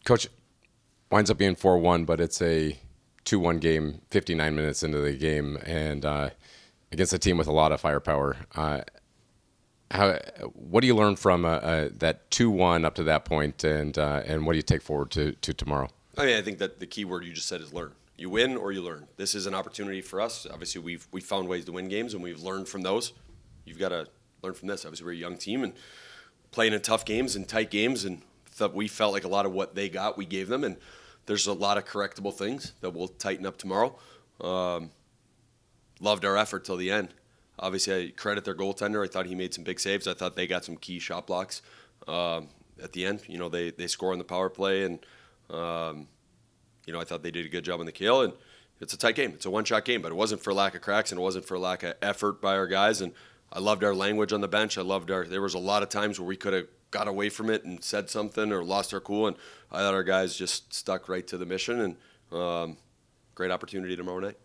Coach, winds up being 4-1, but it's a 2-1 game, 59 minutes into the game, and against a team with a lot of firepower. What do you learn from that 2-1 up to that point, and what do you take forward to tomorrow? I mean, I think that the key word you just said is learn. You win or you learn. This is an opportunity for us. Obviously, we've found ways to win games, and we've learned from those. You've got to learn from this. Obviously, we're a young team and playing in tough games and tight games, and we felt like a lot of what they got, we gave them, and there's a lot of correctable things that we'll tighten up tomorrow. Loved our effort till the end. Obviously, I credit their goaltender. I thought he made some big saves. I thought they got some key shot blocks at the end. You know, they score on the power play, and you know, I thought they did a good job on the kill. And it's a tight game. It's a one-shot game, but it wasn't for lack of cracks, and it wasn't for lack of effort by our guys. And I loved our language on the bench. There was a lot of times where we could have got away from it and said something or lost our cool, and I thought our guys just stuck right to the mission, and great opportunity tomorrow night.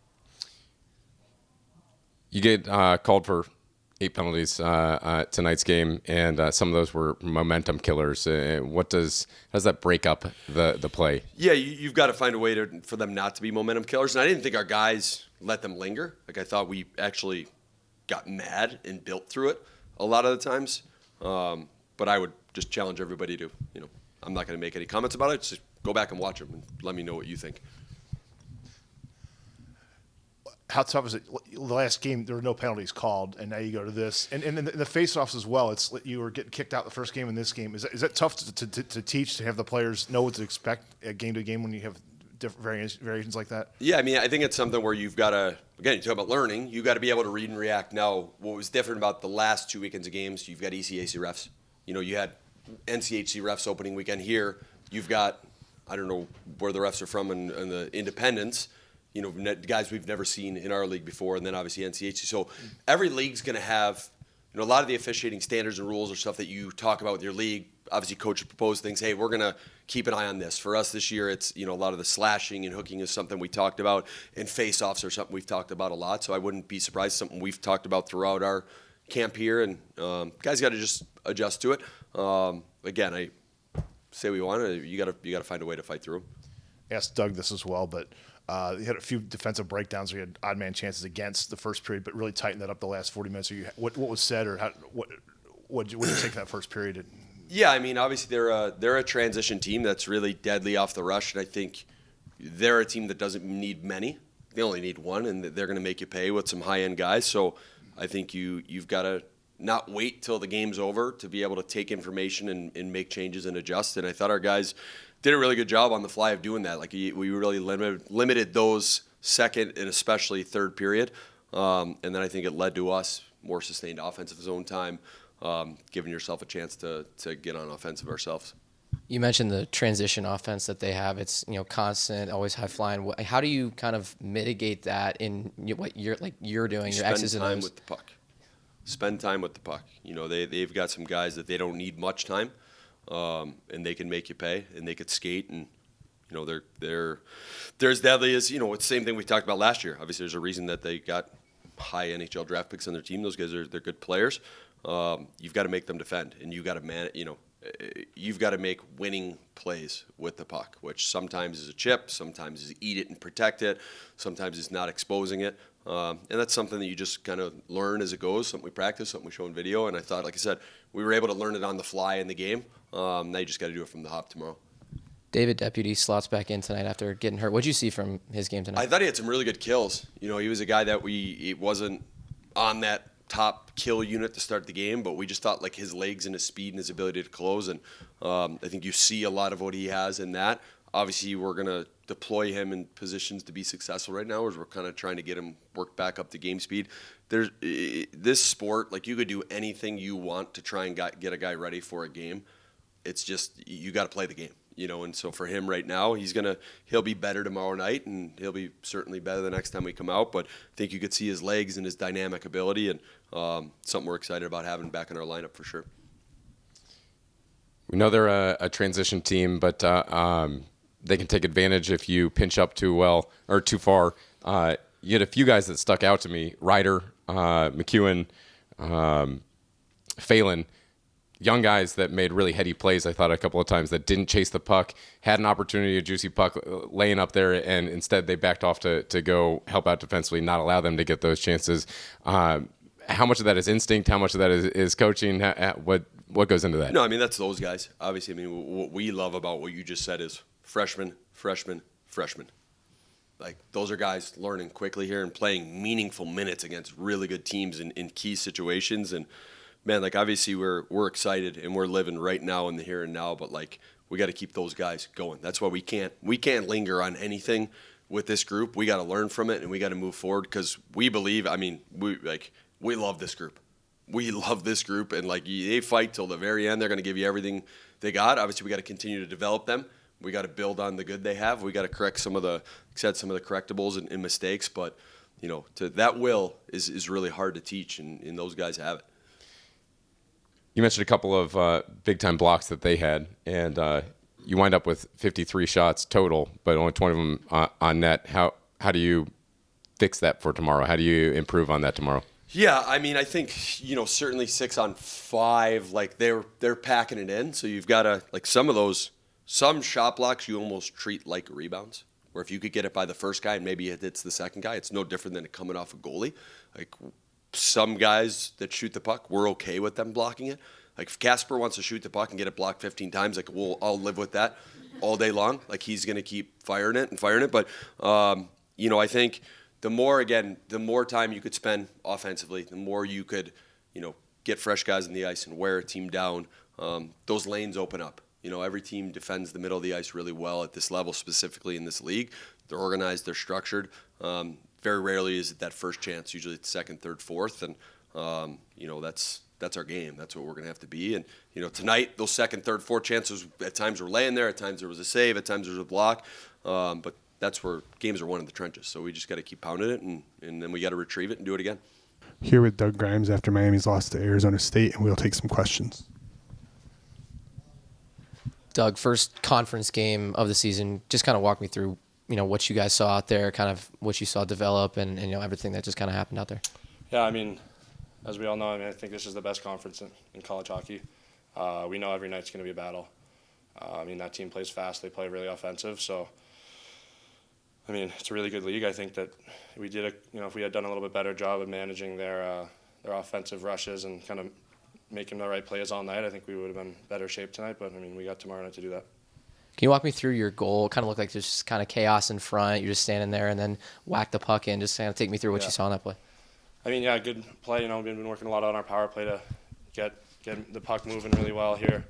You get called for 8 penalties tonight's game, and some of those were momentum killers. How does that break up the play? Yeah, you've got to find a way for them not to be momentum killers, and I didn't think our guys let them linger. Like, I thought we actually got mad and built through it a lot of the times. But I would just challenge everybody to, you know, I'm not going to make any comments about it. Just go back and watch them and let me know what you think. How tough is it? The last game, there were no penalties called, and now you go to this. And the face-offs as well. It's you were getting kicked out the first game in this game. Is that tough to teach, to have the players know what to expect game to game when you have different variations like that? Yeah, I mean, I think it's something where you've got to, again, you talk about learning, you've got to be able to read and react. Now, what was different about the last 2 weekends of games, you've got ECAC refs. You know, you had NCHC refs opening weekend here. You've got, I don't know where the refs are from in the independents, you know, guys we've never seen in our league before, and then obviously NCHC. So every league's going to have, you know, a lot of the officiating standards and rules or stuff that you talk about with your league. Obviously, coach proposed things. Hey, we're going to keep an eye on this. For us this year, it's, you know, a lot of the slashing and hooking is something we talked about, and face-offs are something we've talked about a lot. So I wouldn't be surprised. Something we've talked about throughout our camp here, and guys got to just adjust to it. Again, I say we want to. You got to find a way to fight through them. Asked Doug this as well, but you had a few defensive breakdowns. We had odd man chances against the first period, but really tightened that up the last 40 minutes. What was said, or what did you take that first period? Yeah, I mean, obviously they're a transition team that's really deadly off the rush, and I think they're a team that doesn't need many. They only need one, and they're going to make you pay with some high-end guys. So I think you've got to not wait till the game's over to be able to take information and make changes and adjust. And I thought our guys did a really good job on the fly of doing that. Like, we really limited those second and especially third period. And then I think it led to us more sustained offensive zone time, giving yourself a chance to get on offensive ourselves. You mentioned the transition offense that they have. It's, you know, constant, always high flying. How do you kind of mitigate that in what you're doing? Your X's and O's? Spend time with the puck. Spend time with the puck. You know, they've got some guys that they don't need much time, and they can make you pay, and they could skate, and you know they're as deadly as, you know, it's the same thing we talked about last year. Obviously, there's a reason that they got high NHL draft picks on their team. Those guys they're good players. You've got to make them defend, and you've got to make winning plays with the puck, which sometimes is a chip, sometimes is eat it and protect it, sometimes is not exposing it. And that's something that you just kind of learn as it goes, something we practice, something we show in video. And I thought, like I said, we were able to learn it on the fly in the game. Now you just got to do it from the hop tomorrow. David Deputy slots back in tonight after getting hurt. What did you see from his game tonight? I thought he had some really good kills. You know, he was a guy that it wasn't on that top kill unit to start the game, but we just thought, like, his legs and his speed and his ability to close. And I think you see a lot of what he has in that. Obviously, we're going to deploy him in positions to be successful right now, as we're kind of trying to get him worked back up to game speed. This sport, like, you could do anything you want to try and get a guy ready for a game. It's just, you got to play the game, you know. And so for him right now, he'll be better tomorrow night, and he'll be certainly better the next time we come out. But I think you could see his legs and his dynamic ability, and something we're excited about having back in our lineup for sure. We know they're a transition team, but they can take advantage if you pinch up too well or too far. You had a few guys that stuck out to me: Ryder, McEwen, Phelan. young guys that made really heady plays, I thought, a couple of times that didn't chase the puck, had an opportunity, a juicy puck laying up there, and instead they backed off to go help out defensively, not allow them to get those chances. How much of that is instinct? How much of that is coaching? What goes into that? No, I mean, that's those guys. Obviously, I mean, what we love about what you just said is freshmen. Like, those are guys learning quickly here and playing meaningful minutes against really good teams in key situations. And, man, like, obviously we're excited and we're living right now in the here and now, but, like, we got to keep those guys going. That's why we can't linger on anything with this group. We got to learn from it and we got to move forward because we believe, I mean, we love this group. We love this group, and, like, they fight till the very end. They're going to give you everything they got. Obviously, we got to continue to develop them. We got to build on the good they have. We got to correct some of the correctables and mistakes. But, you know, that will is really hard to teach, and those guys have it. You mentioned a couple of big-time blocks that they had, and you wind up with 53 shots total, but only 20 of them on net. How do you fix that for tomorrow? How do you improve on that tomorrow? Yeah, I mean, I think, you know, certainly 6 on 5, like, they're packing it in. So you've got to, like, some shot blocks you almost treat like rebounds, where if you could get it by the first guy and maybe it hits the second guy, it's no different than it coming off a goalie. Like, some guys that shoot the puck, we're okay with them blocking it. Like, if Casper wants to shoot the puck and get it blocked 15 times, like, I'll live with that all day long. Like, he's going to keep firing it. But, you know, I think the more time you could spend offensively, the more you could, you know, get fresh guys in the ice and wear a team down, those lanes open up. You know, every team defends the middle of the ice really well at this level, specifically in this league. They're organized, they're structured. Very rarely is it that first chance, usually it's second, third, fourth. And, you know, that's our game. That's what we're going to have to be. And, you know, tonight, those second, third, fourth chances, at times were laying there, at times there was a save, at times there was a block. But that's where games are won in the trenches. So we just got to keep pounding it, and then we got to retrieve it and do it again. Here with Doug Grimes after Miami's loss to Arizona State, and we'll take some questions. Doug, first conference game of the season, just kind of walk me through, you know, what you guys saw out there, kind of what you saw develop and you know, everything that just kind of happened out there. Yeah, I mean, as we all know, I mean, I think this is the best conference in college hockey. We know every night's going to be a battle. I mean, that team plays fast. They play really offensive. So, I mean, it's a really good league. I think that we did, if we had done a little bit better job of managing their offensive rushes and kind of making the right plays all night, I think we would have been in better shape tonight. But, I mean, we got tomorrow night to do that. Can you walk me through your goal? It kind of looked like just kind of chaos in front. You're just standing there and then whack the puck in. Just kind of take me through what you saw in that play. I mean, yeah, good play. You know, we've been working a lot on our power play to get the puck moving really well here.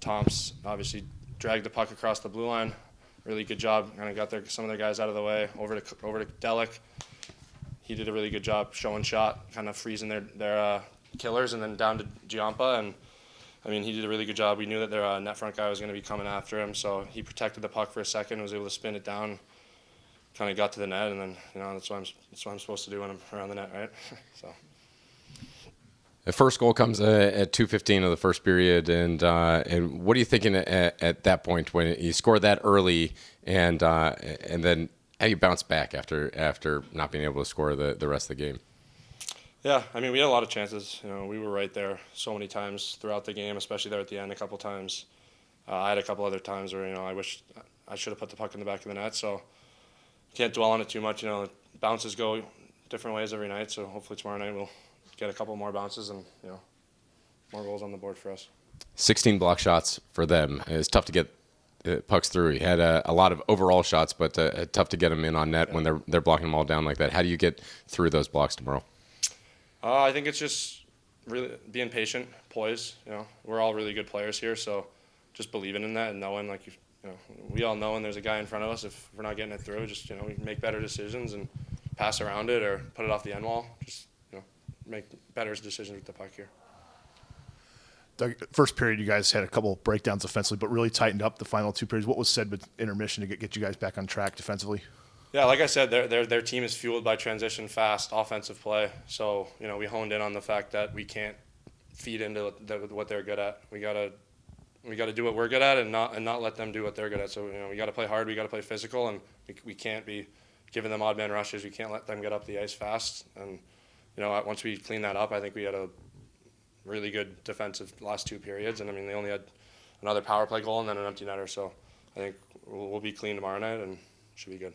Tom's obviously dragged the puck across the blue line. Really good job. Kind of got some of their guys out of the way. Over to Delic. He did a really good job showing shot, kind of freezing their killers, and then down to Giampa. And I mean, he did a really good job. We knew that their net front guy was going to be coming after him, so he protected the puck for a second, was able to spin it down, kind of got to the net, and then that's what I'm supposed to do when I'm around the net, right? So. The first goal comes at 2:15 of the first period, and what are you thinking at that point when you score that early, and then how you bounce back after not being able to score the rest of the game? Yeah, I mean, we had a lot of chances. You know, we were right there so many times throughout the game, especially there at the end a couple times. I had a couple other times where, I wish I should have put the puck in the back of the net. So can't dwell on it too much. Bounces go different ways every night. So hopefully tomorrow night we'll get a couple more bounces and, more goals on the board for us. 16 block shots for them. It's tough to get pucks through. He had a lot of overall shots, but tough to get them in on net when they're blocking them all down like that. How do you get through those blocks tomorrow? I think it's just really being patient, poise. We're all really good players here, so just believing in that and knowing, we all know when there's a guy in front of us, if we're not getting it through, just, we make better decisions and pass around it or put it off the end wall. Just, make better decisions with the puck here. Doug, first period, you guys had a couple of breakdowns offensively, but really tightened up the final two periods. What was said with intermission to get you guys back on track defensively? Yeah, like I said, their team is fueled by transition, fast, offensive play. So, we honed in on the fact that we can't feed into what they're good at. We gotta do what we're good at and not let them do what they're good at. So, we got to play hard, we got to play physical, and we can't be giving them odd man rushes. We can't let them get up the ice fast. And once we clean that up, I think we had a really good defensive last 2 periods, and I mean they only had another power play goal and then an empty netter. So I think we'll be clean tomorrow night and should be good.